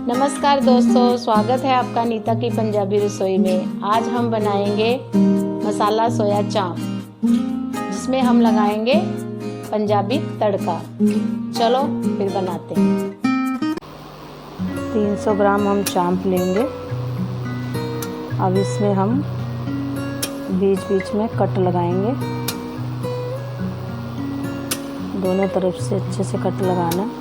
नमस्कार दोस्तों, स्वागत है आपका नीता की पंजाबी रसोई में। आज हम बनाएंगे मसाला सोया चाप, जिसमें हम लगाएंगे पंजाबी तड़का। चलो फिर बनाते हैं। 300 ग्राम हम चाप लेंगे। अब इसमें हम बीच बीच में कट लगाएंगे, दोनों तरफ से अच्छे से कट लगाना।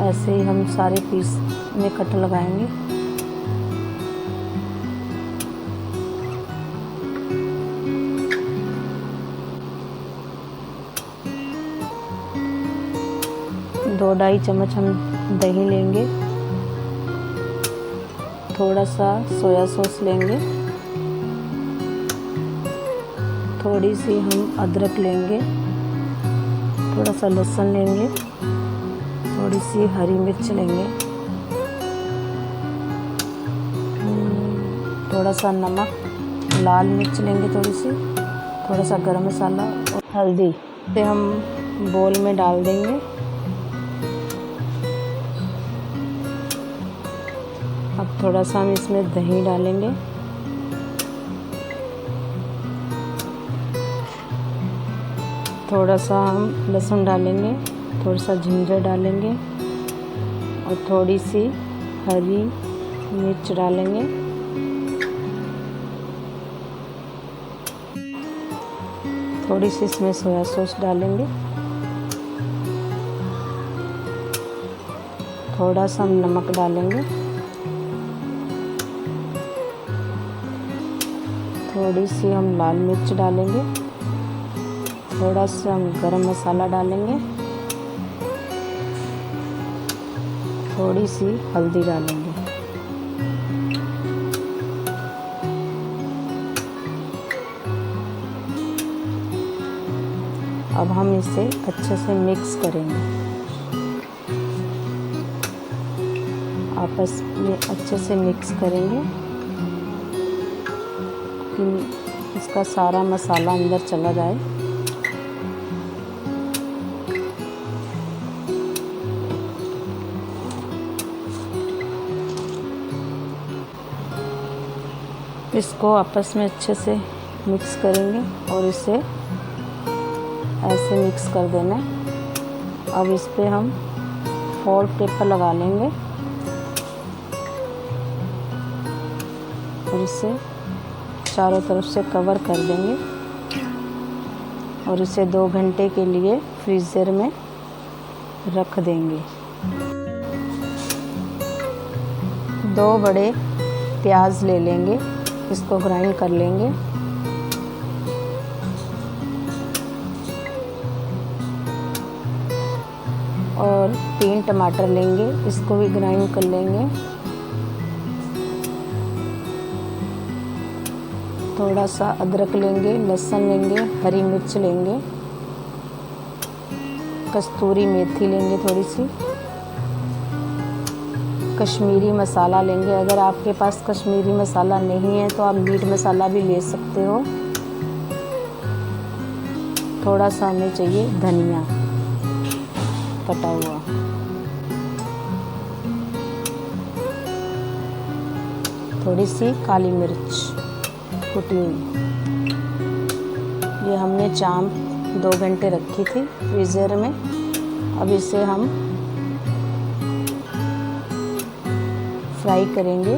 ऐसे ही हम सारे पीस में कट लगाएंगे। दो ढाई चम्मच हम दही लेंगे, थोड़ा सा सोया सॉस लेंगे, थोड़ी सी हम अदरक लेंगे, थोड़ा सा लहसुन लेंगे, थोड़ी सी हरी मिर्च लेंगे, थोड़ा सा नमक, लाल मिर्च लेंगे थोड़ी सी, थोड़ा सा गरम मसाला और हल्दी। इसे हम बोल में डाल देंगे। अब थोड़ा सा हम इसमें दही डालेंगे, थोड़ा सा हम लहसुन डालेंगे, थोड़ा सा जिंजर डालेंगे और थोड़ी सी हरी मिर्च डालेंगे। थोड़ी सी इसमें सोया सॉस डालेंगे, थोड़ा सा हम नमक डालेंगे, थोड़ी सी हम लाल मिर्च डालेंगे, थोड़ा सा हम गरम मसाला डालेंगे, थोड़ी सी हल्दी डालेंगे। अब हम इसे अच्छे से मिक्स करेंगे, आपस में अच्छे से मिक्स करेंगे कि इसका सारा मसाला अंदर चला जाए। इसको आपस में अच्छे से मिक्स करेंगे और इसे ऐसे मिक्स कर देना है। अब इस पे हम फॉइल पेपर लगा लेंगे और इसे चारों तरफ से कवर कर देंगे और इसे 2 घंटे के लिए फ्रीज़र में रख देंगे। 2 बड़े प्याज ले लेंगे, इसको ग्राइंड कर लेंगे। और 3 टमाटर लेंगे, इसको भी ग्राइंड कर लेंगे। थोड़ा सा अदरक लेंगे, लहसुन लेंगे, हरी मिर्च लेंगे, कस्तूरी मेथी लेंगे, थोड़ी सी कश्मीरी मसाला लेंगे। अगर आपके पास कश्मीरी मसाला नहीं है तो आप मीट मसाला भी ले सकते हो। थोड़ा सा हमें चाहिए धनिया कटा हुआ, थोड़ी सी काली मिर्च कुटी हुई। ये हमने चाप 2 घंटे रखी थी फ्रीज़र में। अब इसे हम फ्राई करेंगे।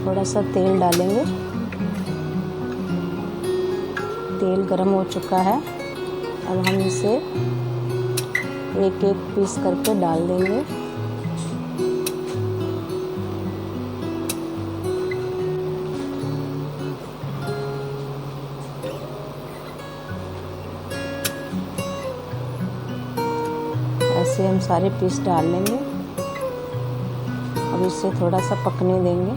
थोड़ा सा तेल डालेंगे, तेल गरम हो चुका है। अब हम इसे एक एक पीस करके डाल देंगे। ऐसे हम सारे पीस डाल लेंगे। अब इसे थोड़ा सा पकने देंगे।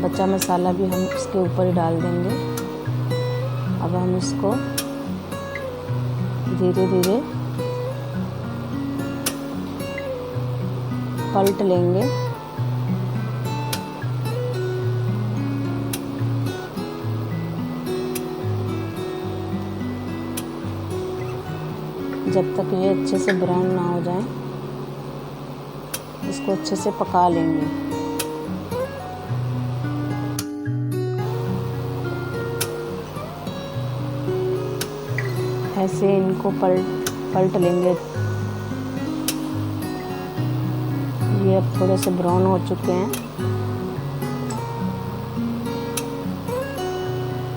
बचा मसाला भी हम इसके ऊपर ही डाल देंगे। अब हम इसको धीरे धीरे पलट लेंगे जब तक ये अच्छे से ब्राउन ना हो जाए इसको अच्छे से पका लेंगे। ऐसे इनको पलट लेंगे। ये अब थोड़े से ब्राउन हो चुके हैं।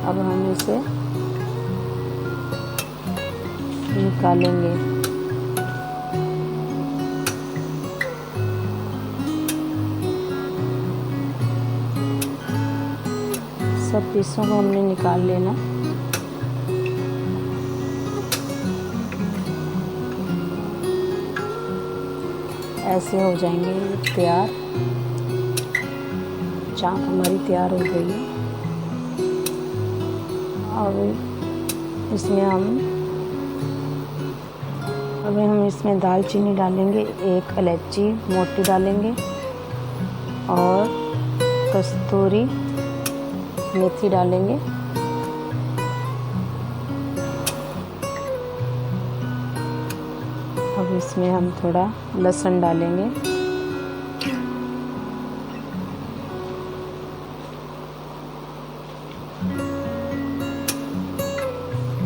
अब हम इसे निकालेंगे। सब पीसों को हमने निकाल लेना। ऐसे हो जाएंगे तैयार। चाप हमारी तैयार हो गई है। अब इसमें दालचीनी डालेंगे, एक इलायची मोटी डालेंगे और कस्तूरी मेथी डालेंगे। अब इसमें हम थोड़ा लहसुन डालेंगे।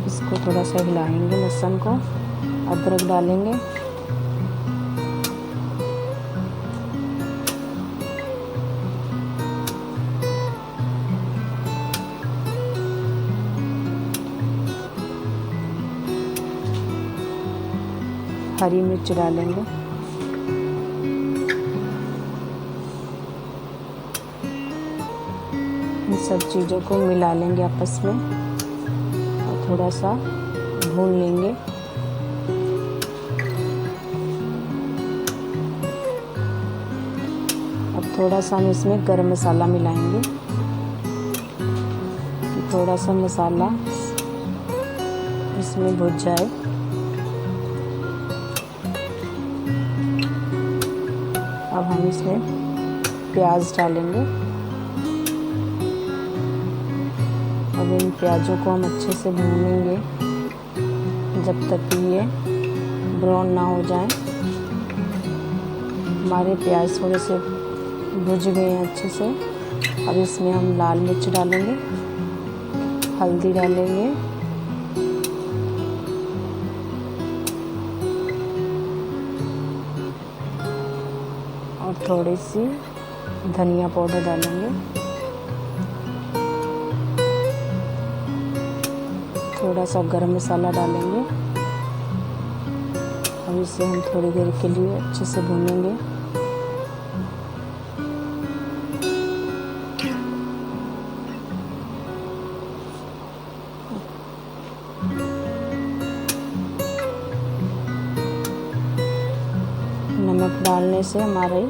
इसको थोड़ा सा हिलाएंगे लहसुन को। अदरक डालेंगे। हरी मिर्च डालेंगे। इन सब चीज़ों को मिला लेंगे आपस में और थोड़ा सा भून लेंगे। अब थोड़ा सा हम इसमें गरम मसाला मिलाएंगे। थोड़ा सा मसाला इसमें भुन जाए। अब हम इसमें प्याज डालेंगे। अब इन प्याज़ों को हम अच्छे से भूनेंगे जब तक कि ये ब्राउन ना हो जाए। हमारे प्याज थोड़े से भुज गए हैं अच्छे से। अब इसमें हम लाल मिर्च डालेंगे, हल्दी डालेंगे और थोड़ी सी धनिया पाउडर डालेंगे। थोड़ा सा गरम मसाला डालेंगे और इसे हम थोड़ी देर के लिए अच्छे से भूनेंगे। नमक डालने से हमारे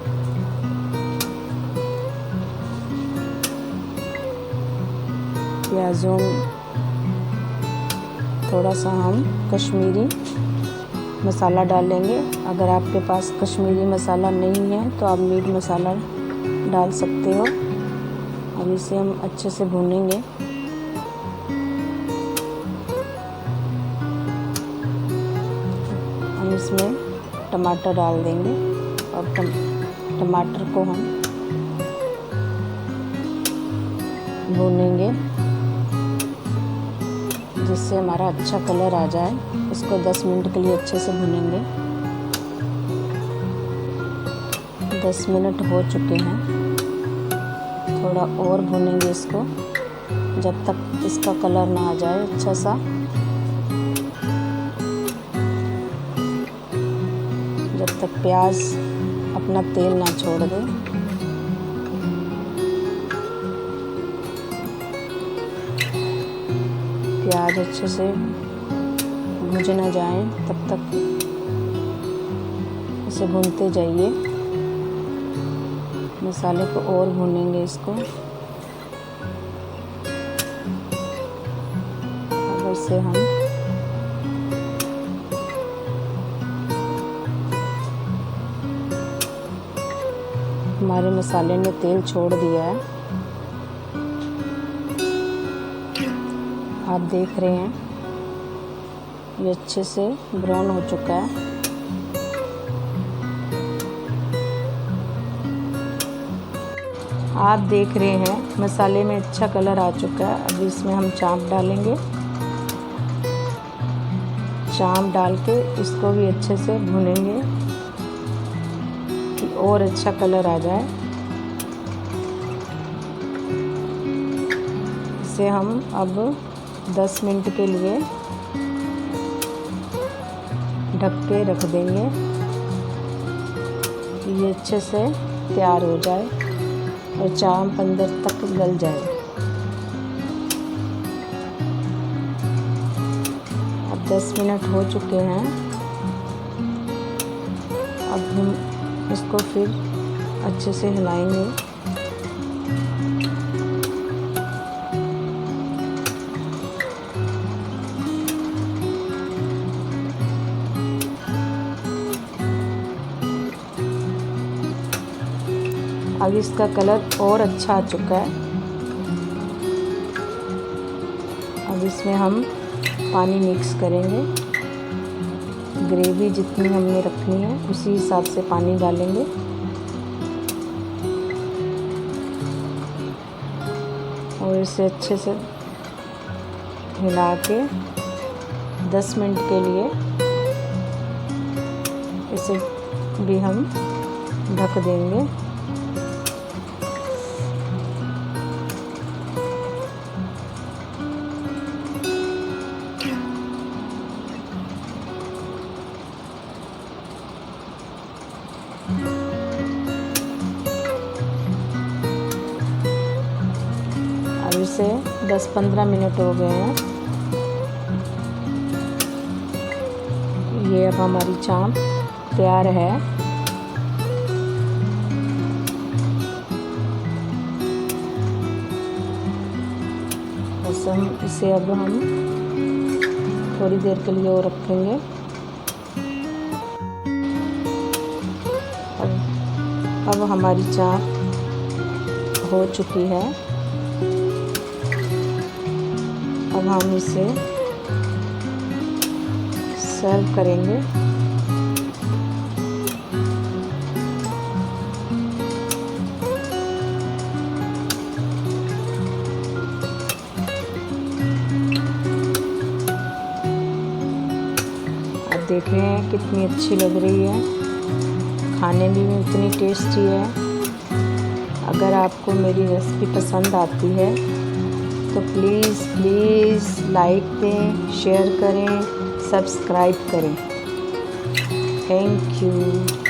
प्याज़ों थोड़ा सा हम कश्मीरी मसाला डालेंगे। अगर आपके पास कश्मीरी मसाला नहीं है तो आप मीट मसाला डाल सकते हो। अब इसे हम अच्छे से भूनेंगे। हम इसमें टमाटर डाल देंगे और टमाटर को हम भूनेंगे जिससे हमारा अच्छा कलर आ जाए। इसको 10 मिनट के लिए अच्छे से भूनेंगे। 10 मिनट हो चुके हैं। थोड़ा और भूनेंगे इसको जब तक इसका कलर ना आ जाए अच्छा सा। जब तक प्याज अपना तेल ना छोड़ दे। प्याज अच्छे से भुज ना जाए तब तक इसे भूनते जाइए। मसाले को और भूनेंगे इसको। अब इसे हम हमारे मसाले ने तेल छोड़ दिया है। आप देख रहे हैं ये अच्छे से ब्राउन हो चुका है। आप देख रहे हैं मसाले में अच्छा कलर आ चुका है। अब इसमें हम चाप डालेंगे। चाप डाल के इसको भी अच्छे से भूनेंगे कि और अच्छा कलर आ जाए। इसे हम अब 10 मिनट के लिए ढक के रख देंगे कि ये अच्छे से तैयार हो जाए और चाप अंदर तक गल जाए। अब 10 मिनट हो चुके हैं। अब हम इसको फिर अच्छे से हिलाएंगे। अब इसका कलर और अच्छा आ चुका है। अब इसमें हम पानी मिक्स करेंगे। ग्रेवी जितनी हमने रखनी है उसी हिसाब से पानी डालेंगे। और इसे अच्छे से हिला के 10 मिनट के लिए इसे भी हम ढक देंगे। अब इसे 10-15 मिनट हो गए हैं। ये अब हमारी चाप तैयार है। बस हम इसे अब हम थोड़ी देर के लिए और रखेंगे। अब हमारी चाप हो चुकी है। अब हम इसे सर्व करेंगे। अब देख रहे हैं कितनी अच्छी लग रही है, खाने में भी इतनी टेस्टी है। अगर आपको मेरी रेसिपी पसंद आती है तो प्लीज़ लाइक दें, शेयर करें, सब्सक्राइब करें। Thank you.